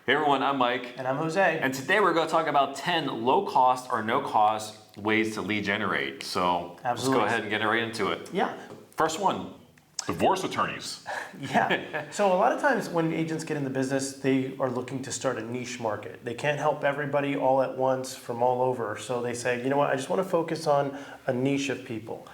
Hey everyone, I'm Mike. And I'm Jose. And today we're going to talk about 10 low cost or no cost ways to lead generate. So Let's go ahead and get right into it. Yeah. First one, divorce attorneys. Yeah. So a lot of times when agents get in the business, they are looking to start a niche market. They can't help everybody all at once from all over. So they say, you know what, I just want to focus on a niche of people.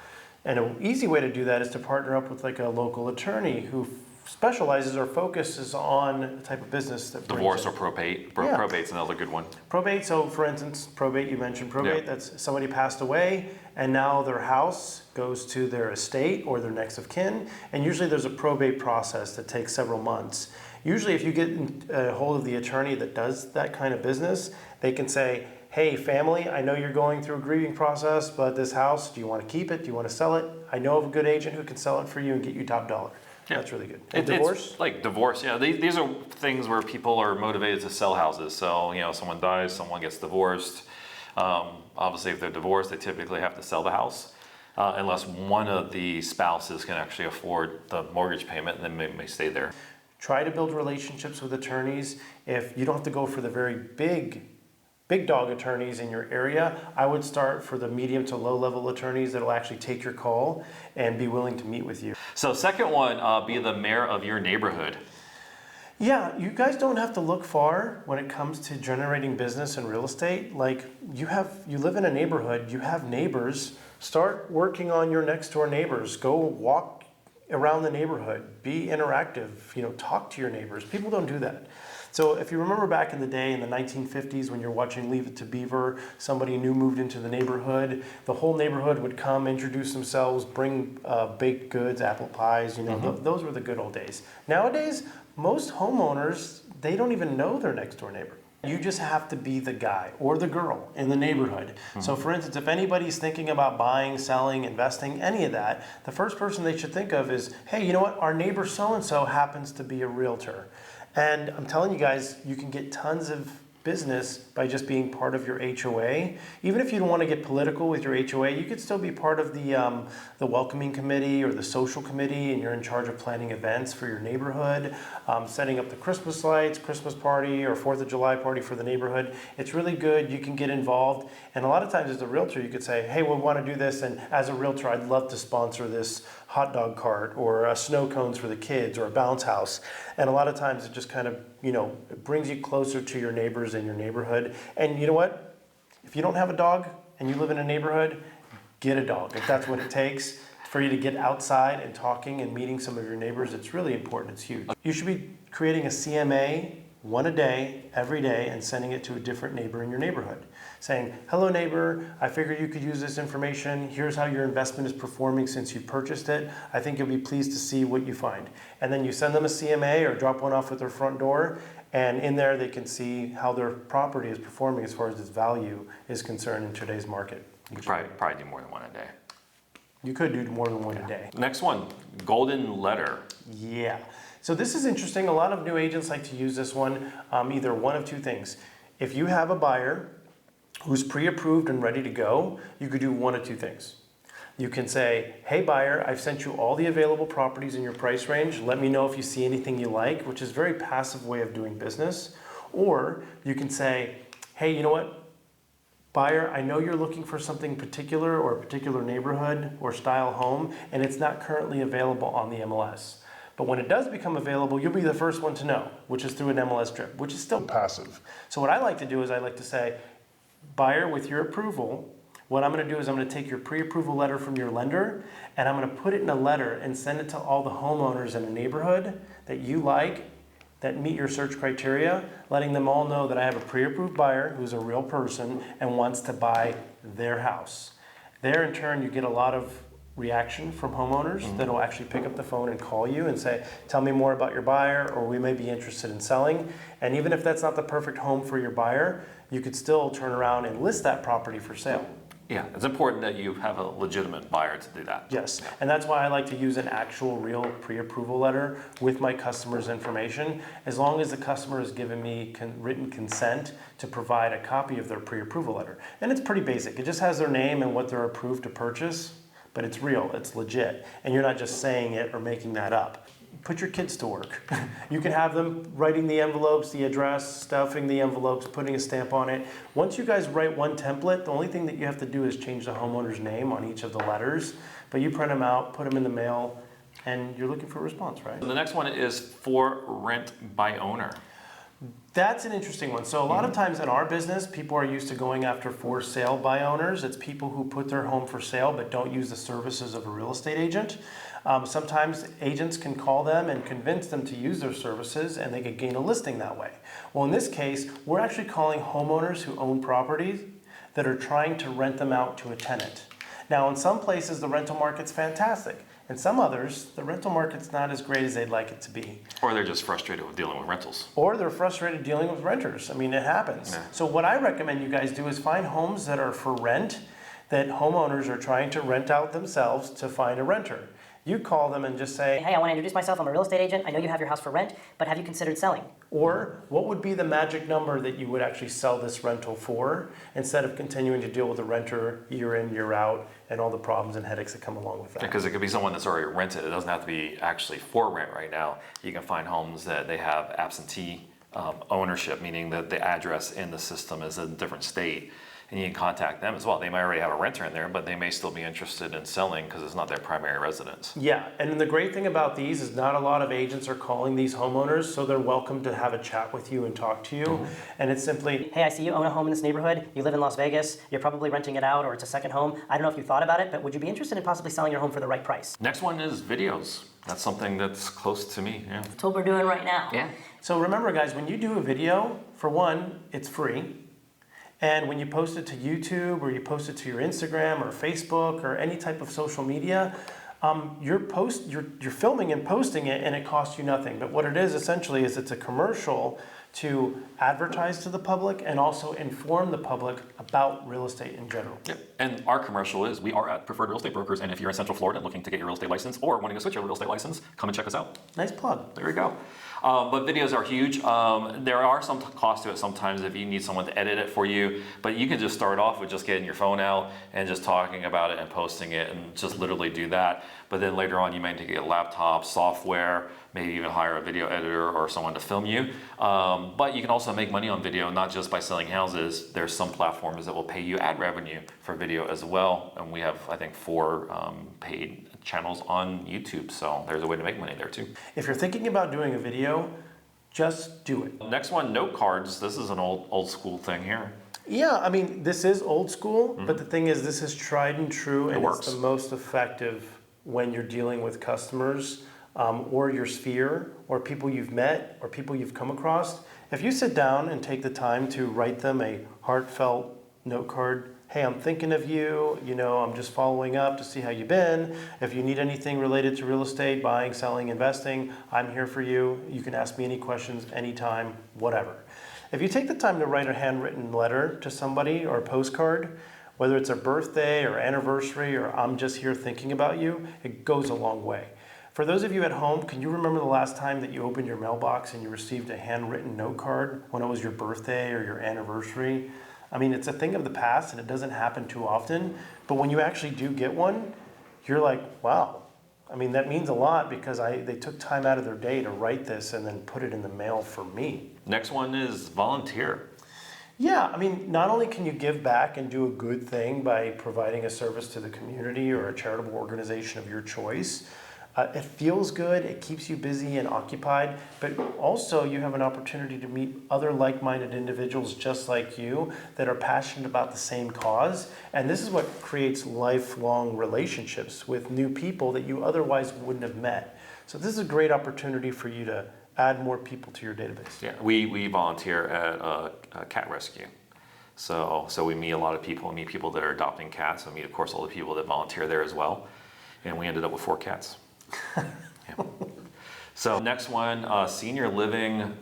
And an easy way to do that is to partner up with like a local attorney who specializes or focuses on the type of business that Divorce or probate. Probate's another good one. Probate, so for instance, probate, you mentioned probate, that's somebody passed away and now their house goes to their estate or their next of kin, and usually there's a probate process that takes several months. Usually if you get a hold of the attorney that does that kind of business, they can say, hey family, I know you're going through a grieving process, but this house, do you want to keep it? Do you want to sell it? I know of a good agent who can sell it for you and get you top dollar. Yeah. That's really good. Divorce? It's like divorce, yeah. These are things where people are motivated to sell houses. So, someone dies, someone gets divorced. Obviously, if they're divorced, they typically have to sell the house unless one of the spouses can actually afford the mortgage payment, and then may stay there. Try to build relationships with attorneys. If you don't have to go for the very big dog attorneys in your area, I would start for the medium to low level attorneys that'll actually take your call and be willing to meet with you. So second one, be the mayor of your neighborhood. Yeah, you guys don't have to look far when it comes to generating business and real estate. Like you live in a neighborhood, you have neighbors, start working on your next door neighbors. Go walk around the neighborhood, be interactive, talk to your neighbors. People don't do that. So if you remember back in the day in the 1950s when you're watching Leave It to Beaver, somebody new moved into the neighborhood, the whole neighborhood would come, introduce themselves, bring baked goods, apple pies, those were the good old days. Nowadays, most homeowners, they don't even know their next door neighbor. You just have to be the guy or the girl in the neighborhood. So for instance, if anybody's thinking about buying, selling, investing, any of that, the first person they should think of is, hey, you know what, our neighbor so-and-so happens to be a realtor. And I'm telling you guys, you can get tons of business by just being part of your HOA. Even if you don't want to get political with your HOA, you could still be part of the welcoming committee or the social committee, and you're in charge of planning events for your neighborhood, setting up the Christmas lights, Christmas party, or 4th of July party for the neighborhood. It's really good. You can get involved. And a lot of times as a realtor, you could say, hey, we want to do this. And as a realtor, I'd love to sponsor this hot dog cart or snow cones for the kids or a bounce house. And a lot of times it just kind of, it brings you closer to your neighbors in your neighborhood. And you know what? If you don't have a dog and you live in a neighborhood, get a dog. If that's what it takes for you to get outside and talking and meeting some of your neighbors, it's really important. It's huge. You should be creating a CMA, one a day, every day, and sending it to a different neighbor in your neighborhood. Saying, hello neighbor, I figured you could use this information. Here's how your investment is performing since you purchased it. I think you'll be pleased to see what you find. And then you send them a CMA or drop one off at their front door, and in there they can see how their property is performing as far as its value is concerned in today's market. You could probably do more than one a day. You could do more than one a day. Next one, golden letter. Yeah. So this is interesting. A lot of new agents like to use this one, either one of two things. If you have a buyer who's pre-approved and ready to go, you could do one of two things. You can say, hey buyer, I've sent you all the available properties in your price range. Let me know if you see anything you like, which is a very passive way of doing business. Or you can say, hey, you know what? Buyer, I know you're looking for something particular or a particular neighborhood or style home, and it's not currently available on the MLS. But when it does become available, you'll be the first one to know, which is through an MLS drip, which is still passive. So what I like to do is I like to say, buyer, with your approval, what I'm going to do is I'm going to take your pre-approval letter from your lender and I'm going to put it in a letter and send it to all the homeowners in the neighborhood that you like, that meet your search criteria, letting them all know that I have a pre-approved buyer who's a real person and wants to buy their house. There in turn, you get a lot of reaction from homeowners that'll actually pick up the phone and call you and say, tell me more about your buyer, or we may be interested in selling. And even if that's not the perfect home for your buyer, you could still turn around and list that property for sale. Yeah, it's important that you have a legitimate buyer to do that. Yes, and that's why I like to use an actual real pre-approval letter with my customer's information, as long as the customer has given me written consent to provide a copy of their pre-approval letter. And it's pretty basic. It just has their name and what they're approved to purchase, but it's real, it's legit, and you're not just saying it or making that up. put your kids to work. You can have them writing the envelopes, the address, stuffing the envelopes, putting a stamp on it. Once you guys write one template, the only thing that you have to do is change the homeowner's name on each of the letters. But you print them out, put them in the mail, and you're looking for a response, right? The next one is for rent by owner. That's an interesting one. So a lot of times in our business, people are used to going after for sale by owners. It's people who put their home for sale but don't use the services of a real estate agent. Sometimes agents can call them and convince them to use their services, and they could gain a listing that way. Well, in this case, we're actually calling homeowners who own properties that are trying to rent them out to a tenant. Now, in some places, the rental market's fantastic. In some others, the rental market's not as great as they'd like it to be. Or they're just frustrated with dealing with rentals. Or they're frustrated dealing with renters. I mean, it happens. Yeah. So what I recommend you guys do is find homes that are for rent, that homeowners are trying to rent out themselves to find a renter. You call them and just say, Hey, I want to introduce myself. I'm a real estate agent. I know you have your house for rent, but have you considered selling? or what would be the magic number that you would actually sell this rental for, instead of continuing to deal with the renter year in, year out, and all the problems and headaches that come along with that. Because it could be someone that's already rented. It doesn't have to be actually for rent right now. You can find homes that they have absentee ownership, meaning that the address in the system is a different state. And you can contact them as well. They might already have a renter in there, but they may still be interested in selling because it's not their primary residence. Yeah, and the great thing about these is not a lot of agents are calling these homeowners, so they're welcome to have a chat with you and talk to you. And it's simply, Hey, I see you own a home in this neighborhood. You live in Las Vegas. You're probably renting it out, or it's a second home. I don't know if you thought about it, but would you be interested in possibly selling your home for the right price? Next one is videos. That's something that's close to me. Yeah. That's what we're doing right now. Yeah. so remember guys, when you do a video, for one, it's free. And when you post it to YouTube or you post it to your Instagram or Facebook or any type of social media, you're filming and posting it, and it costs you nothing. But what it is essentially is it's a commercial to advertise to the public and also inform the public about real estate in general. Yeah. And our commercial is we are at Preferred Real Estate Brokers, and if you're in Central Florida looking to get your real estate license or wanting to switch your real estate license, come and check us out. Nice plug. There we go. But videos are huge. There are some costs to it sometimes if you need someone to edit it for you, but you can just start off with just getting your phone out and just talking about it and posting it and just literally do that. But then later on you might need to get a laptop, software, maybe even hire a video editor or someone to film you. But you can also make money on video, not just by selling houses. There's some platforms that will pay you ad revenue for video as well. And we have, I think, 4 paid channels on YouTube. So there's a way to make money there too. If you're thinking about doing a video, just do it. Next one, note cards. This is an old school thing here. Yeah, I mean, this is old school, but the thing is, this is tried and true, and works. it's the most effective when you're dealing with customers or your sphere or people you've met or people you've come across. If you sit down and take the time to write them a heartfelt note card, hey, I'm thinking of you, I'm just following up to see how you've been. If you need anything related to real estate, buying, selling, investing, I'm here for you. You can ask me any questions anytime, whatever. If you take the time to write a handwritten letter to somebody or a postcard, whether it's a birthday or anniversary or I'm just here thinking about you, it goes a long way. For those of you at home, can you remember the last time that you opened your mailbox and you received a handwritten note card when it was your birthday or your anniversary? I mean, it's a thing of the past and it doesn't happen too often, but when you actually do get one, you're like, wow. I mean, that means a lot because they took time out of their day to write this and then put it in the mail for me. Next one is volunteer. Yeah, I mean, not only can you give back and do a good thing by providing a service to the community or a charitable organization of your choice, it feels good, it keeps you busy and occupied, but also you have an opportunity to meet other like-minded individuals just like you that are passionate about the same cause. And this is what creates lifelong relationships with new people that you otherwise wouldn't have met. So this is a great opportunity for you to add more people to your database. Yeah, we volunteer at a cat rescue. So we meet a lot of people. We meet people that are adopting cats. We meet, of course, all the people that volunteer there as well. And we ended up with 4 cats. Yeah. So next one, senior living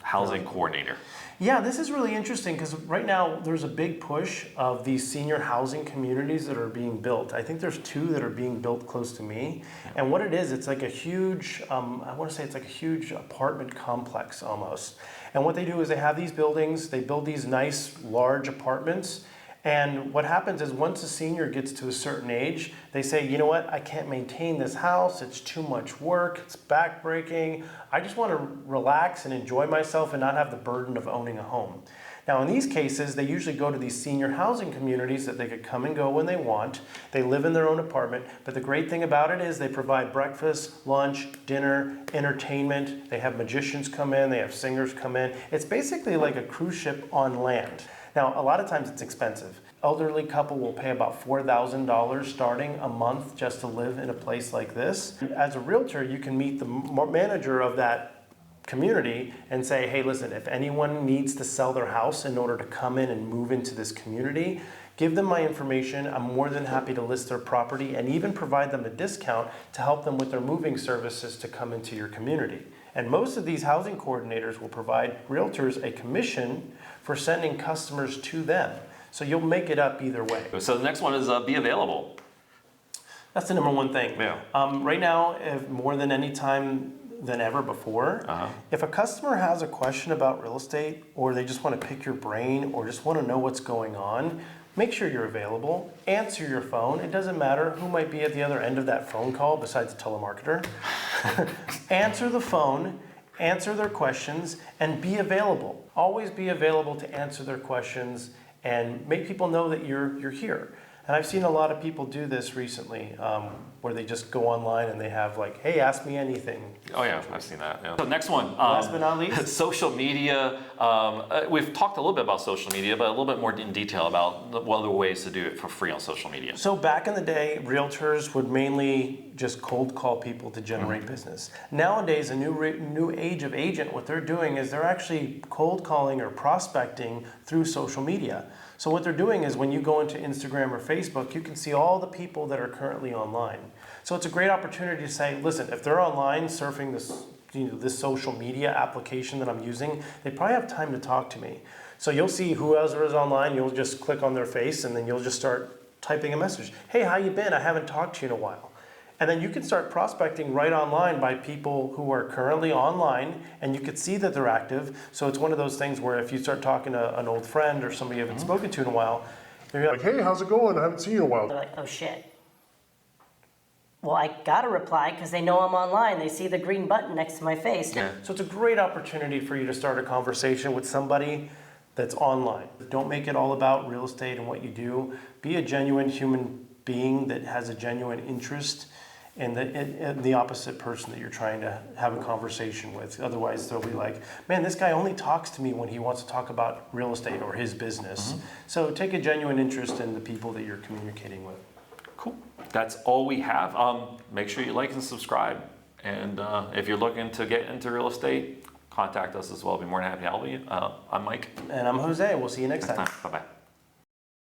housing coordinator. Yeah, this is really interesting because right now there's a big push of these senior housing communities that are being built. I think there's 2 that are being built close to me. And what it is, it's like a huge, I want to say it's like a huge apartment complex almost. And what they do is they have these buildings, they build these nice large apartments, And what happens is once a senior gets to a certain age, they say, you know what, I can't maintain this house, it's too much work, it's backbreaking, I just want to relax and enjoy myself and not have the burden of owning a home. Now in these cases, they usually go to these senior housing communities that they could come and go when they want. They live in their own apartment, but the great thing about it is they provide breakfast, lunch, dinner, entertainment. They have magicians come in, they have singers come in. It's basically like a cruise ship on land. Now, a lot of times it's expensive. Elderly couple will pay about $4,000 starting a month just to live in a place like this. As a realtor, you can meet the manager of that community and say, hey, listen, if anyone needs to sell their house in order to come in and move into this community, give them my information. I'm more than happy to list their property and even provide them a discount to help them with their moving services to come into your community. And most of these housing coordinators will provide realtors a commission for sending customers to them. So you'll make it up either way. So the next one is be available. That's the number one thing. Yeah. Right now, if more than any time than ever before, if a customer has a question about real estate or they just want to pick your brain or just want to know what's going on, make sure you're available, answer your phone. It doesn't matter who might be at the other end of that phone call besides a telemarketer. Answer the phone, answer their questions, and be available. Always be available to answer their questions and make people know that you're here. And I've seen a lot of people do this recently, where they just go online and they have like, hey, ask me anything. Oh yeah, I've seen that. Yeah. So next one. Last but not least. Social media. We've talked a little bit about social media, but a little bit more in detail about what other ways to do it for free on social media. So back in the day, realtors would mainly just cold call people to generate business. Nowadays, a new age of agent, what they're doing is they're actually cold calling or prospecting through social media. So what they're doing is when you go into Instagram or Facebook, you can see all the people that are currently online. So it's a great opportunity to say, listen, if they're online surfing this social media application that I'm using, they probably have time to talk to me. So you'll see whoever is online, you'll just click on their face and then you'll just start typing a message. Hey, how you been? I haven't talked to you in a while. And then you can start prospecting right online by people who are currently online, and you could see that they're active. So it's one of those things where if you start talking to an old friend or somebody you haven't spoken to in a while, you're like, hey, how's it going? I haven't seen you in a while. They're like, oh shit. Well, I gotta reply because they know I'm online. They see the green button next to my face. Yeah. So it's a great opportunity for you to start a conversation with somebody that's online. Don't make it all about real estate and what you do. Be a genuine human being that has a genuine interest in the opposite person that you're trying to have a conversation with. Otherwise, they'll be like, man, this guy only talks to me when he wants to talk about real estate or his business. So take a genuine interest in the people that you're communicating with. Cool. That's all we have. Make sure you like and subscribe. And if you're looking to get into real estate, contact us as well. I'll be more than happy to help you. I'm Mike. And I'm Jose. We'll see you next time. Bye-bye.